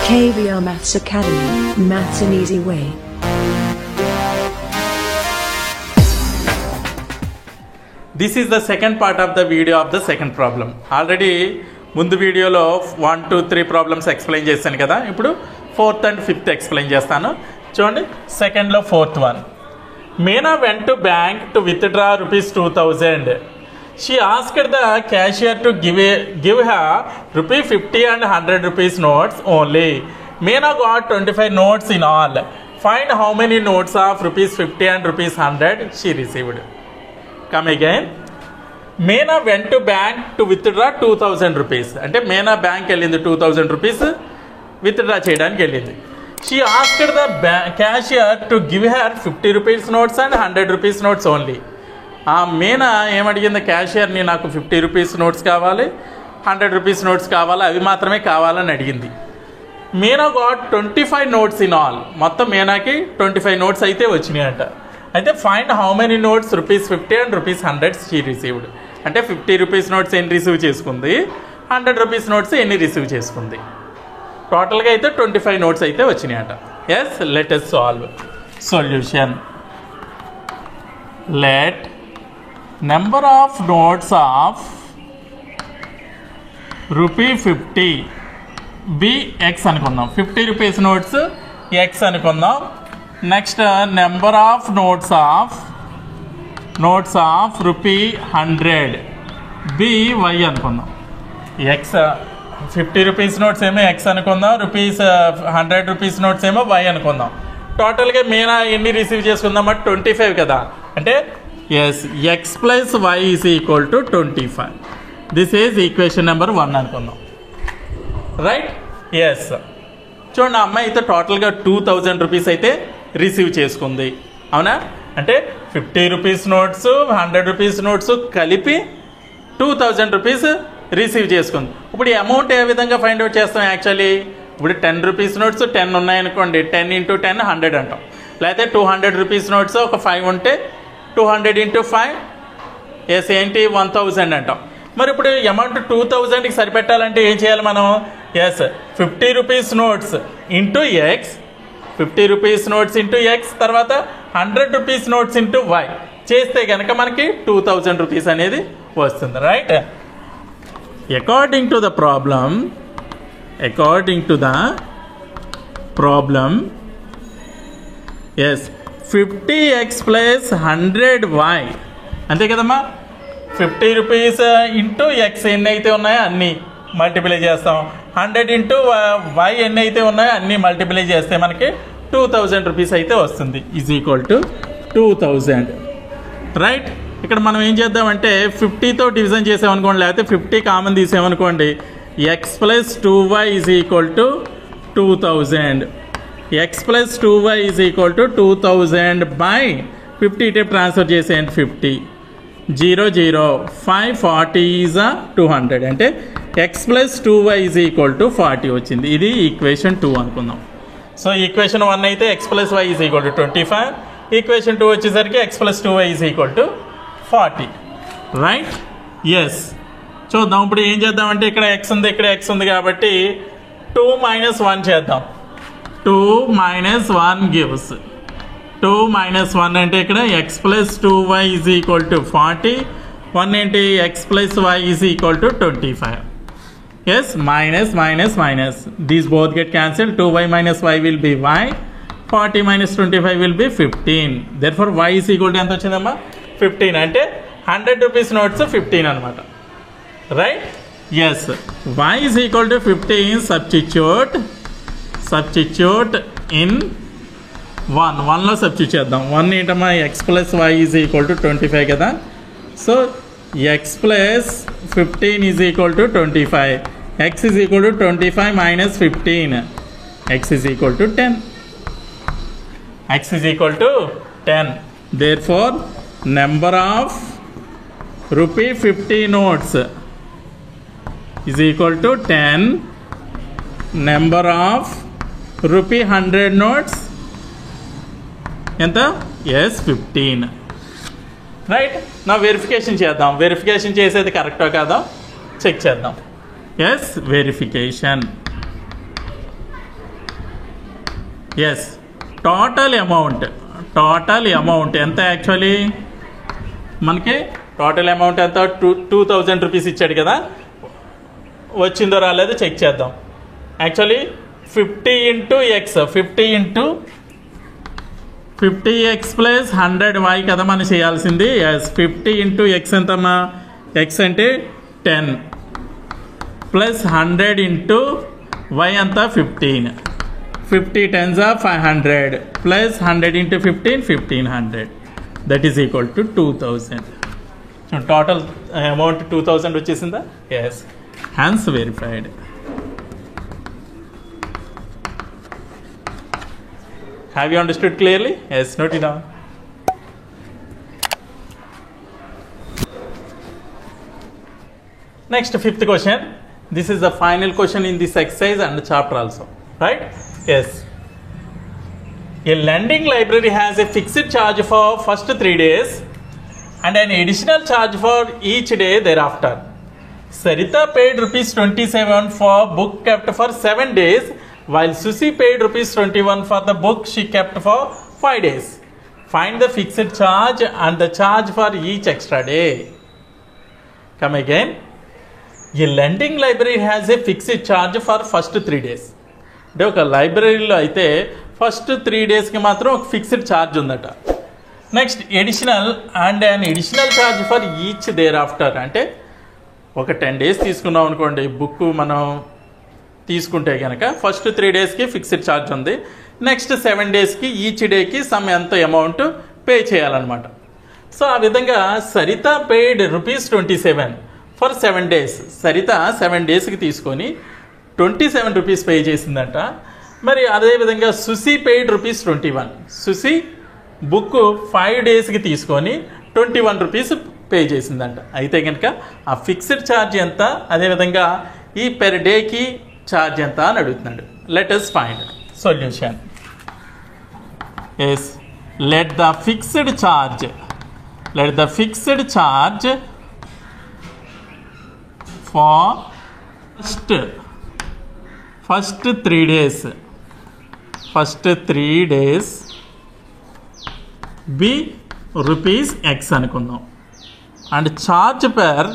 KVR Maths Academy, Maths an easy way. This is the second part of the video of the second problem. Already ముందు వీడియోలో 1, 2, 3 problems explain చేశాను కదా. ఇప్పుడు 4th and 5th explain చేస్తాను. చూడండి, సెకండ్లో 4th one. Meena went to bank to withdraw ₹2,000. She asked the cashier to give her ₹50 and ₹100 notes only. Meena got 25 notes in all. Find how many notes of ₹50 and ₹100 she received. Come again. Meena went to bank to withdraw ₹2,000. అంటే Meena bank వెళ్ళింది, ₹2,000 withdraw చేయడానికి వెళ్ళింది. She asked the cashier to give her ₹50 notes and ₹100 notes only. ఆ Meena ఏమడిగింది క్యాషియర్ని, నాకు ₹50 notes కావాలి, ₹100 notes కావాలి, అవి మాత్రమే కావాలని అడిగింది. Meena got 25 notes in all. మొత్తం Meenaకి 25 నోట్స్ అయితే వచ్చినాయంట. అయితే find how many notes ₹50 and ₹100 she received. అంటే ₹50 నోట్స్ ఎన్ని రిసీవ్ చేసుకుంది, ₹100 నోట్స్ ఎన్ని రిసీవ్ చేసుకుంది. టోటల్గా అయితే 25 నోట్స్ అయితే వచ్చినాయట. Yes, let us solve. Solution. Let number of notes of ₹50 be X అనుకుందాం. ₹50 నోట్స్ ఎక్స్ అనుకుందాం. Next number of notes of ₹100 be Y అనుకుందాం. ఎక్స్ ₹50 నోట్స్ ఏమో ఎక్స్ అనుకుందాం, ₹100 నోట్స్ ఏమో వై అనుకుందాం. టోటల్గా Meena ఎన్ని రిసీవ్ చేసుకుందాం అంటే 25 కదా. అంటే yes, X plus Y is equal to 25. This is equation number 1 అనుకుందాం. రైట్. ఎస్, చూడండి, ఆ అమ్మాయి అయితే టోటల్గా ₹2,000 అయితే రిసీవ్ చేసుకుంది. అవునా? అంటే ₹50 నోట్స్, ₹100 నోట్స్ కలిపి ₹2,000 రిసీవ్ చేసుకుంది. ఇప్పుడు ఈ అమౌంట్ ఏ విధంగా ఫైండ్ అవుట్ చేస్తాం? యాక్చువల్లీ ఇప్పుడు ₹10 నోట్స్ 10 ఉన్నాయనుకోండి, 10 × 10 100 అంటాం. లేకపోతే ₹200 నోట్స్ ఒక 5 ఉంటే 200 × 5 ఎస్ ఏంటి 1000 అంటాం. మరి ఇప్పుడు అమౌంట్ 2000కి సరిపెట్టాలంటే ఏం చేయాలి మనం? Yes, ₹50 notes into X, ₹50 notes into X, తర్వాత ₹100 నోట్స్ ఇంటూ వై చేస్తే కనుక మనకి ₹2,000 అనేది వస్తుంది. Right. According to the problem yes 50x plus 100y అంతే కదమ్మా. ₹50 ఇంటూ ఎక్స్ ఎన్ని అయితే ఉన్నాయో అన్నీ మల్టిప్లై చేస్తాం, 100 ఇంటూ వై ఎన్ని అయితే ఉన్నాయో అన్నీ మల్టిప్లై చేస్తే మనకి ₹2,000 అయితే వస్తుంది. Is equal to 2000. రైట్. ఇక్కడ మనం ఏం చేద్దామంటే 50తో డివిజన్ చేసామనుకోండి, లేకపోతే 50 కామన్ తీసామనుకోండి, X plus 2y is equal to 2000. X plus 2y is equal to 2000 by 50 type transfer చేసేయండి. 50 0 0 5 40 ఈజ్ 200. అంటే X plus 2y is equal to 40 వచ్చింది. ఇది ఈక్వేషన్ 2 అనుకుందాం. సో ఈక్వేషన్ 1 అయితే X plus Y is equal to 25. Equation 2 వచ్చేసరికి X plus 2y is equal to 40. Right. Yes, చూద్దాం. ఇప్పుడు ఏం చేద్దామంటే ఇక్కడ ఎక్స్ ఉంది, ఇక్కడ ఎక్స్ ఉంది కాబట్టి 2 - 1 చేద్దాం. 2 - 1 గివ్స్ 2 - 1 అంటే ఇక్కడ X plus 2y is equal to 40. 1 ఏంటి? X plus Y is equal to 25. Yes, minus. These both get cancelled. 2y minus y will be y. 40 minus 25 will be 15. Therefore, y is equal to ఎంత వచ్చిందమ్మా? 15. అంటే ₹100 notes 15 అనమాట. Right. Yes, y is equal to 15. Substitute in 1లో substitute చేద్దాం. 1 ఏంటమ్మా? X plus Y is equal to 25 కదా. So x plus 15 is equal to 25. X is equal to 25 minus 15. X is equal to 10. X is equal to 10. Therefore, number of ₹50 notes is equal to 10. Number of ₹100 notes ఎంత? Yes, 15. Right. నా verification చేద్దాం. Verification చేసేది కరెక్టో కాదో check చేద్దాం. Yes, verification. Yes total amount ఎంత actually మనకి total amount ఎంత 2000 రూపీస్ ఇచ్చాడు కదా, వచ్చిందో రాలేదో చెక్ చేద్దాం. Actually 50 into X 50x plus 100y కదా మనం చేయాల్సింది. ఎస్ 50 ఇంటూ ఎక్స్ ఎంతమ్మా, ఎక్స్ అంటే 10 ప్లస్ 100 ఇంటూ వై అంతా 15. 50 10s are 500 plus 100 into 15 1500, that is equal to 2000. So total amount 2000 వచ్చేసిందా? Yes, hence verified. Have you understood clearly? Yes, note it down. Next, fifth question. This is the final question in this exercise and the chapter also, right? Yes. A lending library has a fixed charge for first 3 days and an additional charge for each day thereafter. Sarita paid rupees 27 for book kept for 7 days, while Susi paid rupees 21 for the book she kept for 5 days. Find the fixed charge and the charge for each extra day. Come again. A lending library has a fixed charge for first 3 days. అంటే ఒక లైబ్రరీలో అయితే first 3 డేస్కి మాత్రం ఒక fixed charge ఉందట. Next additional and an additional charge for each there after. అంటే ఒక 10 డేస్ తీసుకున్నాం అనుకోండి బుక్ మనం తీసుకుంటే కనుక ఫస్ట్ 3 డేస్కి ఫిక్స్డ్ ఛార్జ్ ఉంది. నెక్స్ట్ 7 డేస్కి ఈచ్ డేకి సమ్ ఎంత అమౌంట్ పే చేయాలన్నమాట. సో ఆ విధంగా Saritha paid rupees 27 for 7 days. Saritha 7 డేస్కి తీసుకొని 27 రూపీస్ పే చేసిందంట. మరి అదేవిధంగా Susi paid rupees 21. Susi book 5 డేస్కి తీసుకొని 21 రూపీస్ పే చేసిందంట. అయితే కనుక ఆ ఫిక్స్డ్ ఛార్జ్ ఎంత, అదేవిధంగా ఈ పెర్ డేకి ఛార్జ్ ఎంత అని అడుగుతున్నాడు. Let us find solution. Yes let the fixed charge for first 3 days be rupees X అనుకుందాం. And charge per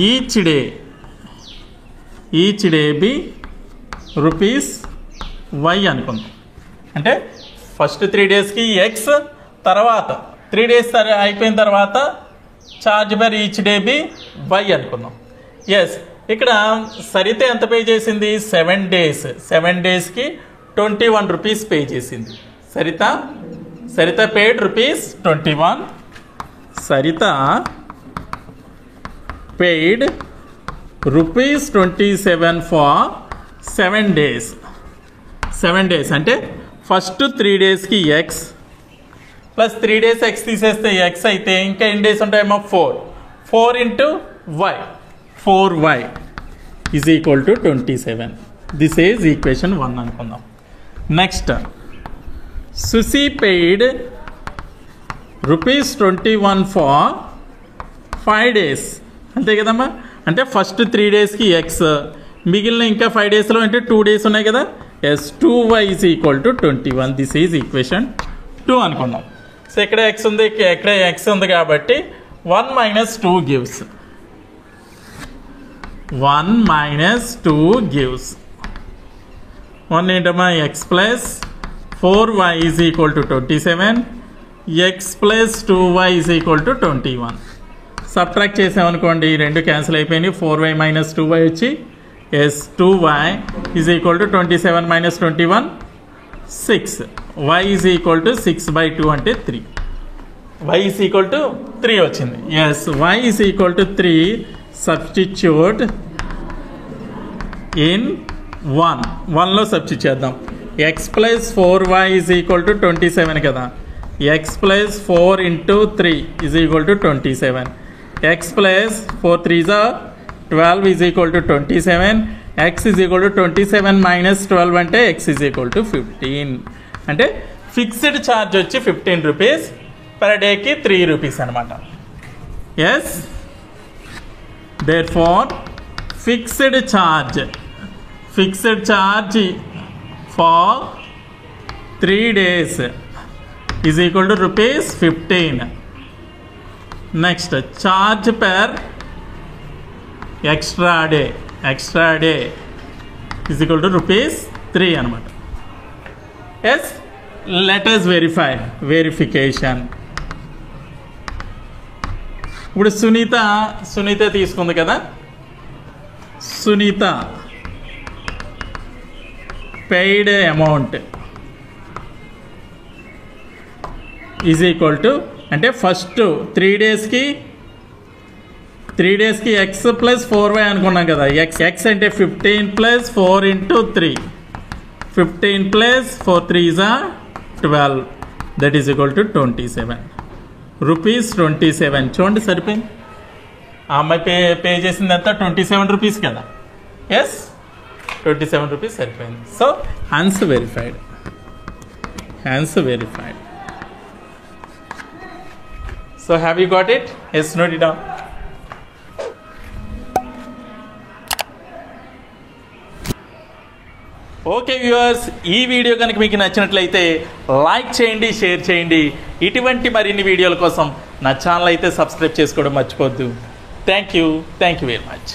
each day be rupees Y అనుకుందాం. అంటే ఫస్ట్ 3 డేస్కి ఎక్స్, తర్వాత 3 డేస్ అయిపోయిన తర్వాత charge per each day be Y అనుకుందాం. Yes ఇక్కడ సరిత ఎంత పే చేసింది, 7 డేస్. 7 డేస్కి 21 రూపీస్ పే చేసింది. Saritha paid rupees 21. Saritha paid rupees 27 for 7 days. 7 days అంటే ఫస్ట్ 3 డేస్కి ఎక్స్ ప్లస్ 3 డేస్ ఎక్స్ తీసేస్తే ఎక్స్ అయితే ఇంకా ఎన్ని డేస్ ఉంటాయేమో 4 into Y 4y is equal to 27. This is equation 1 అనుకుందాం. Next Susi paid rupees 21 for 5 days. అంతే కదమ్మా. అంటే ఫస్ట్ 3 డేస్కి ఎక్స్, మిగిలిన ఇంకా 5 డేస్లో అంటే 2 డేస్ ఉన్నాయి కదా. Yes 2y is equal to 21. This is equation 2 అనుకుందాం. సో ఇక్కడ ఎక్స్ ఉంది, ఇక్కడ ఎక్స్ ఉంది కాబట్టి 1 minus 2 gives 1 minus 2 gives 1 ఏంటమ్మా X plus 4y is equal to 27. X plus 2y is equal to 21. Subtract చేసామనుకోండి, రెండు క్యాన్సిల్ అయిపోయినాయి. 4y మైనస్ 2y వచ్చి yes 2y is equal to 27 minus 21 6. y is equal to 6/2 అంటే 3. y is equal to 3 వచ్చింది. Yes y is equal to 3. Substitute in 1లో substitute చేద్దాం. X plus 4y is equal to 27 కదా. X plus 4 into 3 is equal to 27. X plus 4 3s are 12 is equal to 27. x is equal to 27 minus 12 అంటే x is equal to 15. అంటే fixed charge వచ్చి 15 rupees, per డేకి 3 rupees అనమాట. Yes therefore fixed charge for 3 days is equal to rupees 15. Next, charge per extra day is equal to rupees 3 అనమాట. Yes, let us verify. Verification. ఇప్పుడు సునీత తీసుకుంది కదా, Sunitha paid amount is equal to, అంటే first 3 డేస్కి X plus 4y అనుకున్నాం కదా. X అంటే 15 plus 4 into 3, 15 plus 4 3 12, that is equal to 27 rupees. 27 చూడండి సరిపోయింది. ఆ అమ్మాయి పే చేసింది అంతా 27 రూపీస్ కదా. ఎస్, 27 రూపీస్ సరిపోయింది. So answer verified. So have you got it? Yes, note it down. Okay viewers, ఈ వీడియో కనుక మీకు నచ్చినట్లయితే లైక్ చేయండి, షేర్ చేయండి. ఇటువంటి మరిన్ని వీడియోల కోసం నా ఛానల్ అయితే సబ్స్క్రైబ్ చేసుకోవడం మర్చిపోద్దు. Thank you very much.